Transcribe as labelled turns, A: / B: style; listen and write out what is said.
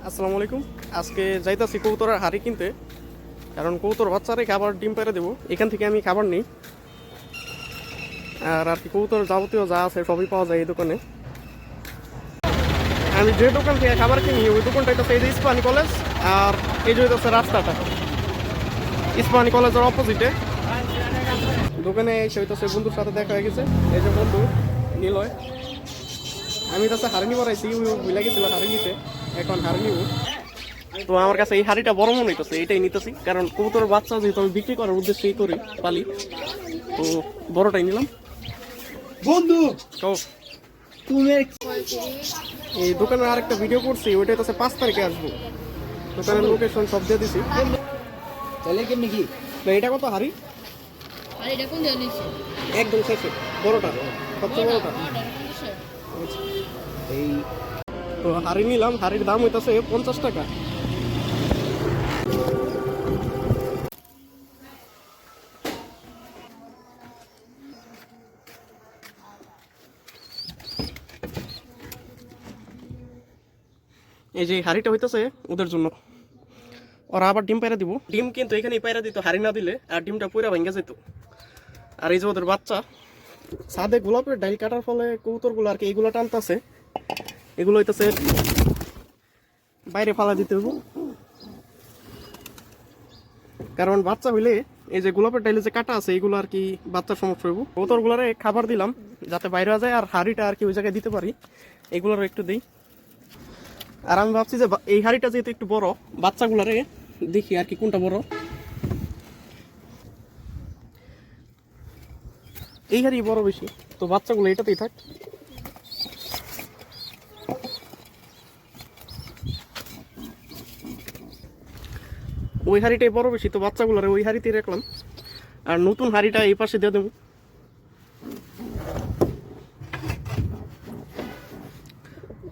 A: আসসালামু আলাইকুম। আজকে যাইতাছি কবুতরের হাড়ি কিনতে, কারণ কবুতর বাচ্চারে খাবার ডিম পেড়ে দেবো। এখান থেকে আমি খাবার নিই, আর কি কবুতর যাবতীয় যা আছে সবই পাওয়া যায় এই দোকানে। আমি যে দোকান থেকে খাবার কিনি ওই দোকানটা হইতেছে এই যে ইস্পাহানি কলেজ, আর এই যে হইতেছে রাস্তাটা ইস্পাহানি কলেজের অপোজিটে। দোকানে এসে হইতেছে বন্ধুর সাথে দেখা হয়ে গেছে, এই যে বন্ধু নিলয়। আমি তাতে হাড়ি নিবার আইসি, ভুলে গেছিল হাড়ি নিতে, এখন হাড়ি নিব। তো আমার কাছে এই হাড়িটা বড় মনে হইতেছে, এটাই নিতেছি, কারণ কবুতর বাচ্চা যেহেতু আমি বিক্রি করার উদ্দেশ্যেই করি পালি, তো বড়টাই নিলাম।
B: বন্ধু
A: তো
B: তুমি
A: এই দোকানে আরেকটা ভিডিও করছি, ওইটা হচ্ছে 5 তারিখে আসবো। দোকানের লোকেশন সব দিয়ে দিছি।
B: চলে কেমনি কি
A: তো এটা কত হাড়ি?
C: আর এটা কোন দেওয়া নিচ্ছে?
A: একদম শেষে বড়টা, সবচেয়ে বড়টা।
B: এই
A: তো হাড়ি নিলাম, হাড়ির দাম হইতেছে 50 টাকা। এই যে হাড়িটা হইতেছে ওদের জন্য, ওরা আবার ডিম পায়রা দিব। ডিম কিন্তু এখানেই পায়রা দিত, হাড়ি না দিলে, আর ডিমটা পুরা ভেঙে যেত। আর এই যে ওদের বাচ্চা ছাদে গোলাপের ডাইল কাটার ফলে কবুতরগুলো আর কি এগুলো টানতেছে, এগুলো হইতেছে বাইরে ফালা দিতে হবো, কারণ বাচ্চা হইলে এই যে গোলাপের ডাইলে যে কাটা আছে এগুলো আর কি বাচ্চার সমস্যা হইব। কবুতরগুলারে খাবার দিলাম যাতে বাইরে যায়, আর হাড়িটা আর কি ওই জায়গায় দিতে পারি, এগুলোর একটু দিই। আর আমি ভাবছি যে এই হাড়িটা যেহেতু একটু বড়, বাচ্চাগুলারে দেখি আর কি কোনটা বড়। এই হাড়ি বড় বেশি, তো বাচ্চাগুলো এটাতেই থাক। ওই হাড়িটাই বড় বেশি, তো বাচ্চাগুলোরে ওই হাড়িতেই রাখলাম, আর নতুন হাড়িটা এই পাশে দিয়ে দেবো।